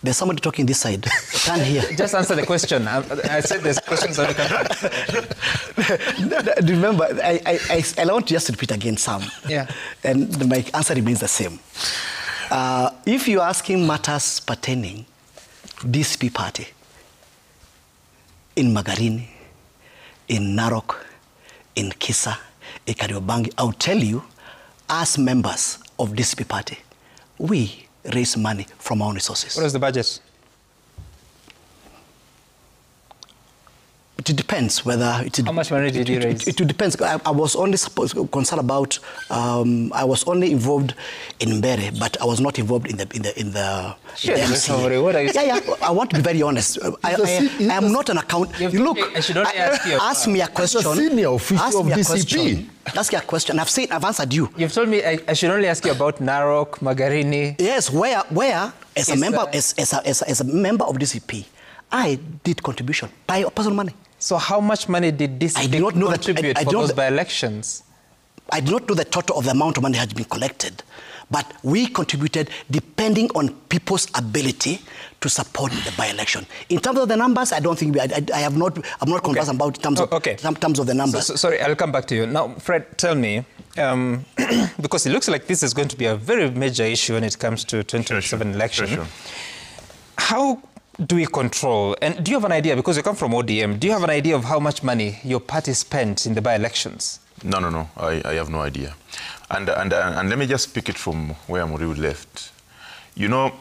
There's somebody talking this side. I can't hear. Just answer the question. I said there's questions on the country. Remember, I want to just repeat again, Sam. Yeah. And my answer remains the same. If you're asking matters pertaining DCP party in Magarini, in Narok, in Kisa, in Kariobangi, I'll tell you, as members of DCP party, we raise money from our own resources. What is the budget? It depends whether it... How much money did you raise? It depends. I was only concerned about... I was only involved in Mbere, but I was not involved in the MC. What are you saying? Yeah. I want to be very honest. I am not an account... Look, I should only ask me a question. As a senior official of DCP. Ask you a question. I've answered you. You've told me I should only ask you about Narok, Magarini. Yes, where as a member of DCP, I did contribution by personal money. So how much money did this contribute for those by-elections? I do not know the total of the amount of money that has been collected, but we contributed depending on people's ability to support the by-election. In terms of the numbers, I don't think I'm not conversant about terms of the numbers. Sorry, I'll come back to you. Now, Fred, tell me, because it looks like this is going to be a very major issue when it comes to 2027 election. Sure. How do we control, and do you have an idea, because you come from ODM, do you have an idea of how much money your party spent in the by-elections? No. I have no idea. And let me just pick it from where Muriu left. You know,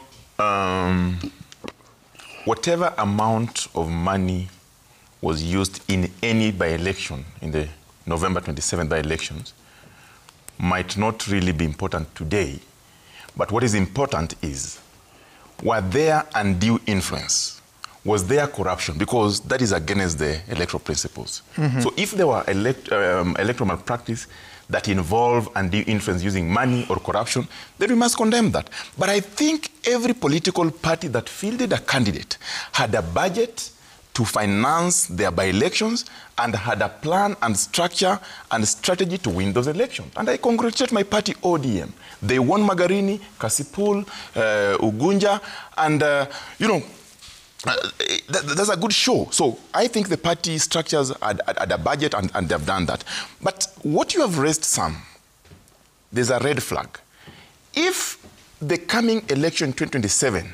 whatever amount of money was used in any by-election, in the November 27 by-elections, might not really be important today. But what is important is, were there undue influence? Was there corruption? Because that is against the electoral principles. So if there were electoral malpractice that involve undue influence using money or corruption, then we must condemn that. But I think every political party that fielded a candidate had a budget to finance their by-elections and had a plan and structure and strategy to win those elections. And I congratulate my party, ODM. They won Magarini, Kasipul, Ugunja, and, that's a good show. So I think the party structures had a budget and they've done that. But what you have raised, Sam, there's a red flag. If the coming election 2027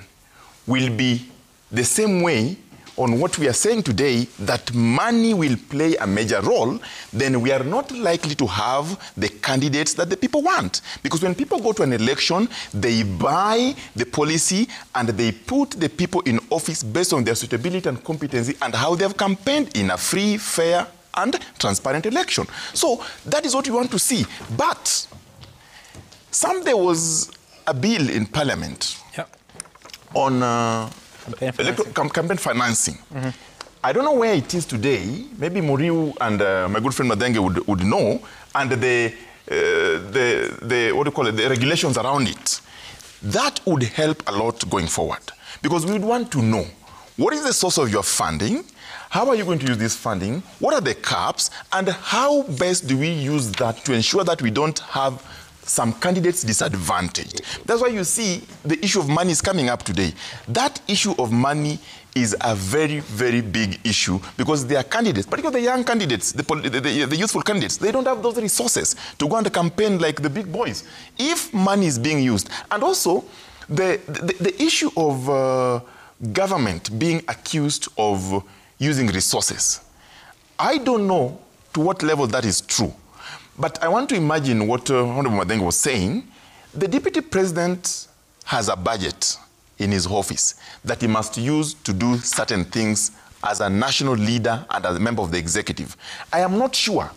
will be the same way on what we are saying today, that money will play a major role, then we are not likely to have the candidates that the people want. Because when people go to an election, they buy the policy and they put the people in office based on their suitability and competency and how they have campaigned in a free, fair, and transparent election. So that is what we want to see. But there was a bill in Parliament on campaign financing. I don't know where it is today. Maybe Muriu and my good friend Madenge would know. And the what do you call it, the regulations around it. That would help a lot going forward. Because we would want to know, what is the source of your funding? How are you going to use this funding? What are the caps? And how best do we use that to ensure that we don't have some candidates disadvantaged? That's why you see the issue of money is coming up today. That issue of money is a very, very big issue because they are candidates, particularly the young candidates, the youthful candidates, they don't have those resources to go and campaign like the big boys. If money is being used, and also the issue of government being accused of using resources, I don't know to what level that is true. But I want to imagine what Honorable Madenge was saying. The Deputy President has a budget in his office that he must use to do certain things as a national leader and as a member of the executive. I am not sure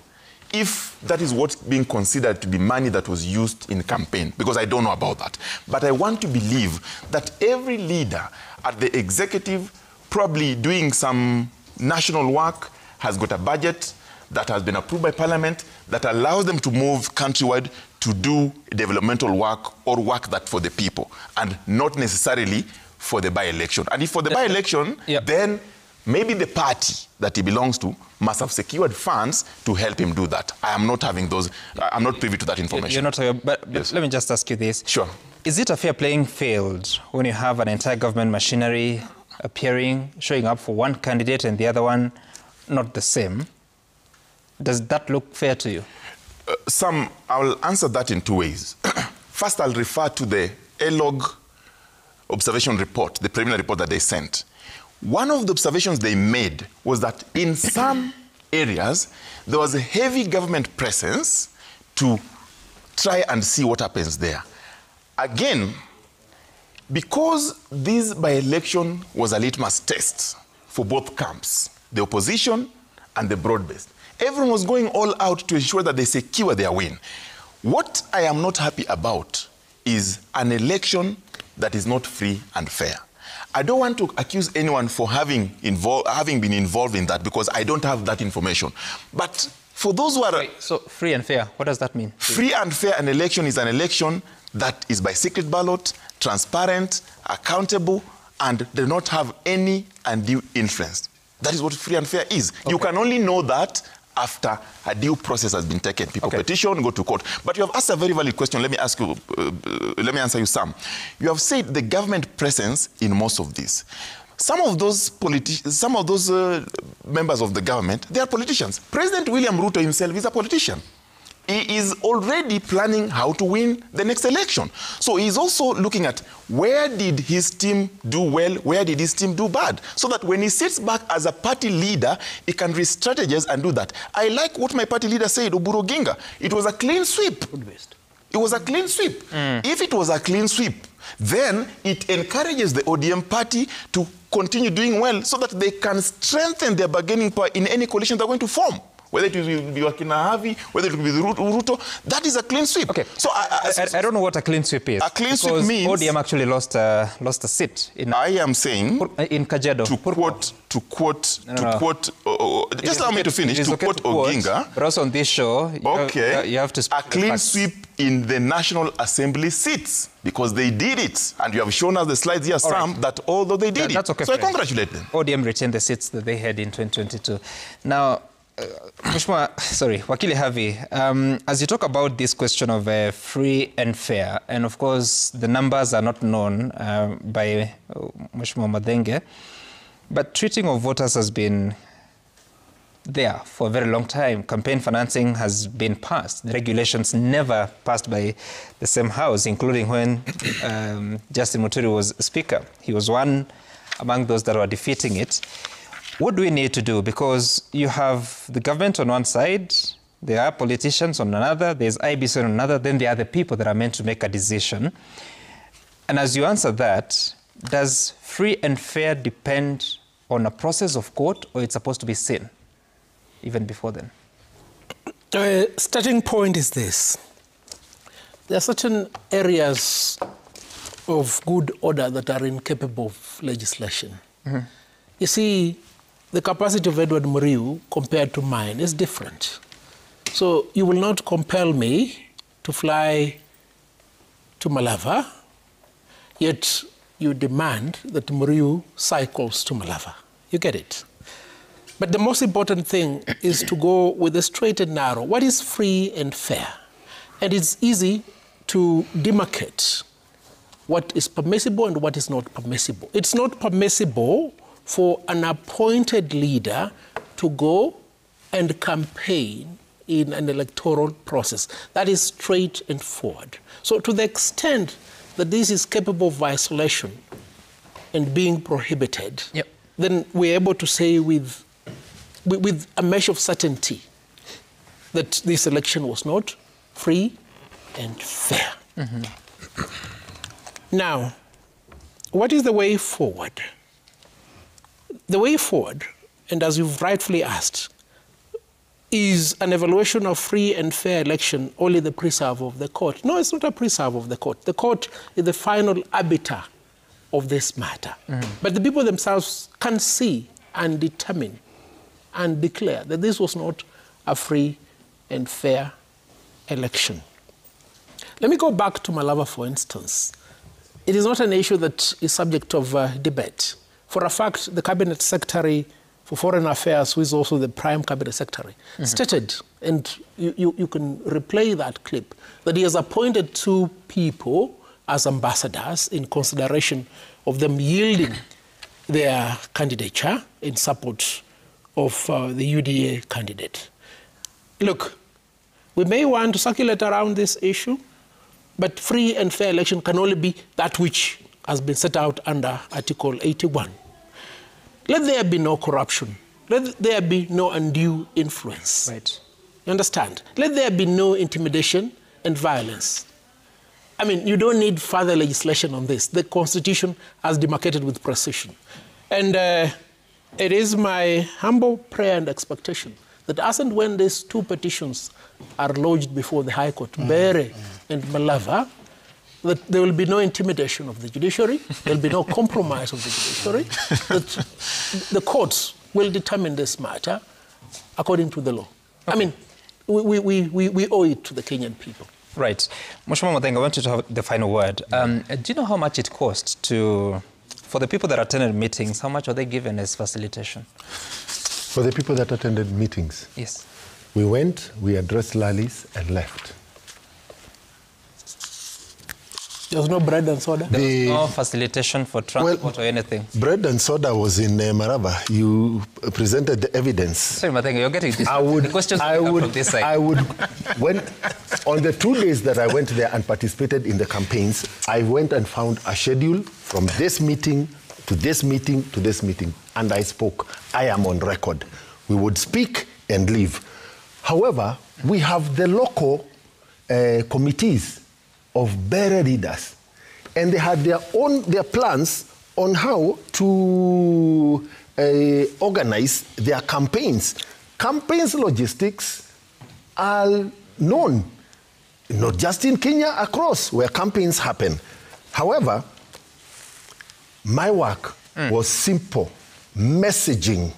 if that is what's being considered to be money that was used in campaign, because I don't know about that. But I want to believe that every leader at the executive, probably doing some national work, has got a budget that has been approved by Parliament that allows them to move countrywide to do developmental work or work that for the people and not necessarily for the by-election. And if for the by-election, then maybe the party that he belongs to must have secured funds to help him do that. I am not having those, I'm not privy to that information. You're not, but yes. Let me just ask you this. Sure. Is it a fair playing field when you have an entire government machinery appearing, showing up for one candidate and the other one not the same? Does that look fair to you? Sam, I will answer that in two ways. First, I'll refer to the ELOG observation report, the preliminary report that they sent. One of the observations they made was that in some areas, there was a heavy government presence to try and see what happens there. Again, because this by-election was a litmus test for both camps, the opposition and the broad-based, everyone was going all out to ensure that they secure their win. What I am not happy about is an election that is not free and fair. I don't want to accuse anyone for having been involved in that because I don't have that information. But for those who are... Wait, so free and fair, what does that mean? Free and fair an election is an election that is by secret ballot, transparent, accountable, and does not have any undue influence. That is what free and fair is. Okay. You can only know that after a due process has been taken. People petition, go to court. But you have asked a very valid question. Let me ask you, let me answer you, Sam. You have said the government presence in most of this. Some of those members of the government, they are politicians. President William Ruto himself is a politician. he is already planning how to win the next election. So he's also looking at where did his team do well, where did his team do bad, so that when he sits back as a party leader, he can re-strategize and do that. I like what my party leader said, Oburu Oginga. It was a clean sweep. It was a clean sweep. If it was a clean sweep, then it encourages the ODM party to continue doing well so that they can strengthen their bargaining power in any coalition they're going to form. Whether it will be Wakinahavi, whether it will be Ruto, that is a clean sweep. Okay. So I don't know what a clean sweep is. A clean sweep means ODM actually lost a seat. I am saying in Kajiado. To quote, just allow me to finish. To quote Oginga. But also on this show, you have to speak a clean sweep in the National Assembly seats, because they did it, and you have shown us the slides here, Sam, that although they did that's okay, so I congratulate them. ODM retained the seats that they had in 2022. Now, Wakili Havi, as you talk about this question of free and fair, and of course the numbers are not known by Mheshimiwa Madenge, but treating of voters has been there for a very long time. Campaign financing has been passed. The regulations never passed by the same house, including when Justin Muturi was Speaker. He was one among those that were defeating it. What do we need to do? Because you have the government on one side, there are politicians on another, there's IBC on another, then there are the people that are meant to make a decision. And as you answer that, does free and fair depend on a process of court, or it's supposed to be seen even before then? Starting point is this. There are certain areas of good order that are incapable of legislation. You see, the capacity of Edward Muriu compared to mine is different. So you will not compel me to fly to Malava, yet you demand that Muriu cycles to Malava. You get it? But the most important thing is to go with the straight and narrow. What is free and fair? And it's easy to demarcate what is permissible and what is not permissible. It's not permissible for an appointed leader to go and campaign in an electoral process. That is straight and forward. So to the extent that this is capable of isolation and being prohibited, then we're able to say with a measure of certainty that this election was not free and fair. Now, what is the way forward? The way forward, and as you've rightfully asked, is an evaluation of free and fair election only the preserve of the court? No, it's not a preserve of the court. The court is the final arbiter of this matter. But the people themselves can see and determine and declare that this was not a free and fair election. Let me go back to Malava, for instance. It is not an issue that is subject of debate. For a fact, the Cabinet Secretary for Foreign Affairs, who is also the Prime Cabinet Secretary, stated, and you can replay that clip, that he has appointed 2 people as ambassadors in consideration of them yielding their candidature in support of the UDA candidate. Look, we may want to circulate around this issue, but free and fair election can only be that which has been set out under Article 81. Let there be no corruption. Let there be no undue influence. Right. You understand? Let there be no intimidation and violence. I mean, you don't need further legislation on this. The Constitution has demarcated with precision. And it is my humble prayer and expectation that as and when these 2 petitions are lodged before the High Court, Bere and Malava, that there will be no intimidation of the judiciary, there will be no compromise of the judiciary, that the courts will determine this matter according to the law. I mean, we owe it to the Kenyan people. Right. Mheshimiwa Madenge, I want you to have the final word. Do you know how much it costs for the people that attended meetings, how much are they given as facilitation? For the people that attended meetings? Yes. We went, we addressed rallies and left. There's no bread and soda? There was no facilitation for transport or anything? Bread and soda was in Maraba. You presented the evidence. Sorry, Matenga, you're getting this. The questions from this side. When, on the 2 days that I went there and participated in the campaigns, I went and found a schedule from this meeting to this meeting to this meeting, and I spoke. I am on record. We would speak and leave. However, we have the local committees of better leaders, and they had their plans on how to organize their campaigns. Campaigns logistics are known, not just in Kenya, across where campaigns happen. However, my work was simple, messaging,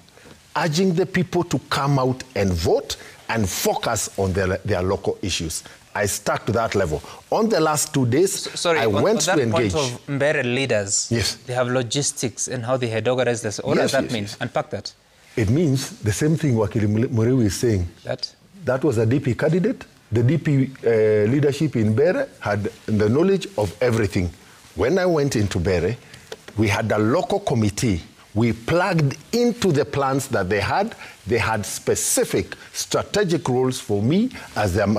urging the people to come out and vote and focus on their local issues. I stuck to that level. On the last 2 days, I went to engage. Point of Mbere leaders, yes, they have logistics and how they had organized this. What does that mean? Unpack that. It means the same thing Wakili Muriu is saying. That was a DP candidate. The DP leadership in Mbere had the knowledge of everything. When I went into Mbere, we had a local committee. We plugged into the plans that they had. They had specific strategic roles for me as an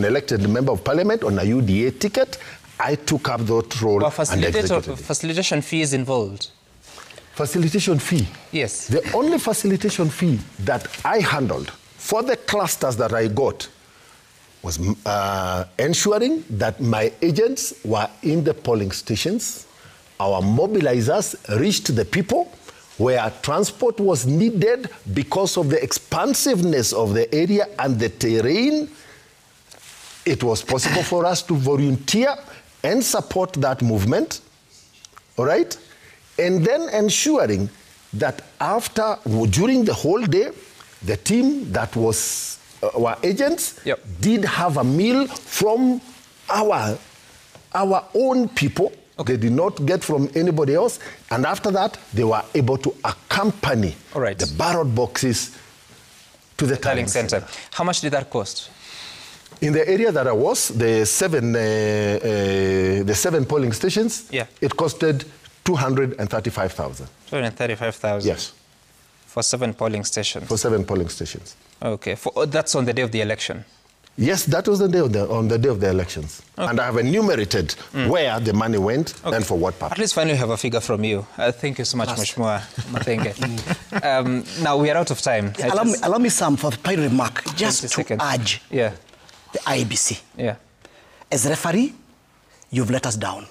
elected member of parliament on a UDA ticket. I took up that role and executed it. Facilitation fee is involved. Facilitation fee? Yes. The only facilitation fee that I handled for the clusters that I got was ensuring that my agents were in the polling stations. Our mobilizers reached the people where transport was needed because of the expansiveness of the area and the terrain. It was possible for us to volunteer and support that movement, all right? And then ensuring that during the whole day, the team that was our agents did have a meal from our own people. Okay. They did not get from anybody else. And after that, they were able to accompany the ballot boxes to the tallying center. How much did that cost? In the area that I was, the seven polling stations, it costed 235,000. 235,000? Yes. For 7 polling stations? For 7 polling stations. Okay. That's on the day of the election? Yes, that was on the day of the elections. Okay. And I have enumerated where the money went and for what purpose. At least finally have a figure from you. Thank you so much, Mheshimiwa Mathenge. Now, we are out of time. Allow me some for the final remark, just to urge the IEBC. Yeah. As referee, you've let us down.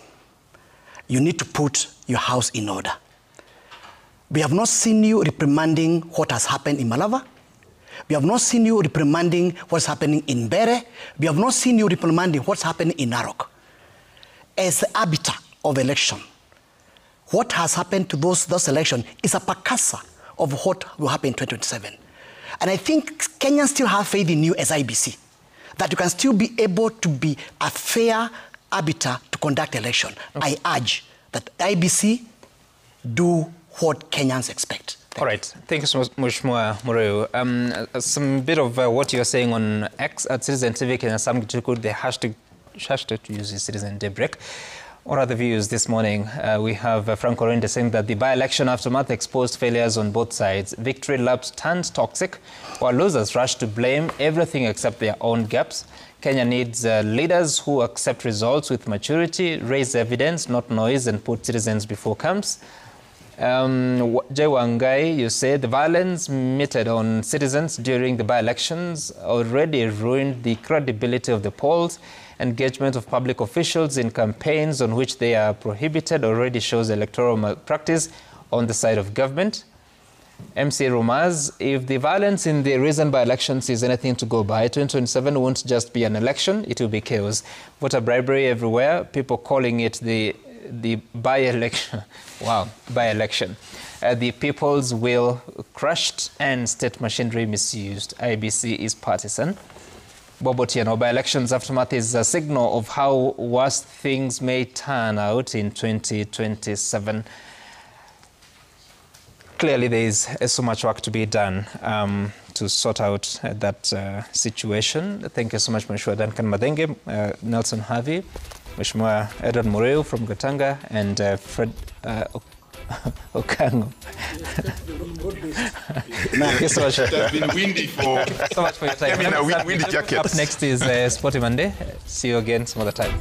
You need to put your house in order. We have not seen you reprimanding what has happened in Malava. We have not seen you reprimanding what's happening in Mbere. We have not seen you reprimanding what's happening in Narok. As the arbiter of election, what has happened to those elections is a precursor of what will happen in 2027. And I think Kenyans still have faith in you as IBC, that you can still be able to be a fair arbiter to conduct election. Okay. I urge that IBC do what Kenyans expect. All right. Thank you so much, Mheshimiwa Muriu. Some bit of what you're saying on X at Citizen TV Kenya, some could the hashtag to use Citizen DAYBREAK. What are the views this morning? We have Frank Orende saying that the by-election aftermath exposed failures on both sides. Victory laps turned toxic, while losers rush to blame everything except their own gaps. Kenya needs leaders who accept results with maturity, raise evidence, not noise, and put citizens before camps. Jay Wangai, you say the violence meted on citizens during the by-elections already ruined the credibility of the polls. Engagement of public officials in campaigns on which they are prohibited already shows electoral malpractice on the side of government. MC Rumaz, if the violence in the recent by-elections is anything to go by, 2027 won't just be an election, it will be chaos. Voter bribery everywhere, people calling it the by-election. Wow, by-election. The people's will crushed and state machinery misused. IBC is partisan. Bobotiano, by-elections aftermath is a signal of how worse things may turn out in 2027. Clearly, there is so much work to be done to sort out that situation. Thank you so much, Mheshimiwa Duncan Mathenge, Nelson Harvey. Mheshimiwa Edward Mureu from Gatanga and Fred Okango. Thank you so much. It has been windy for... so much for your time. Windy jacket. Up next is Sporty Monday. See you again some other time.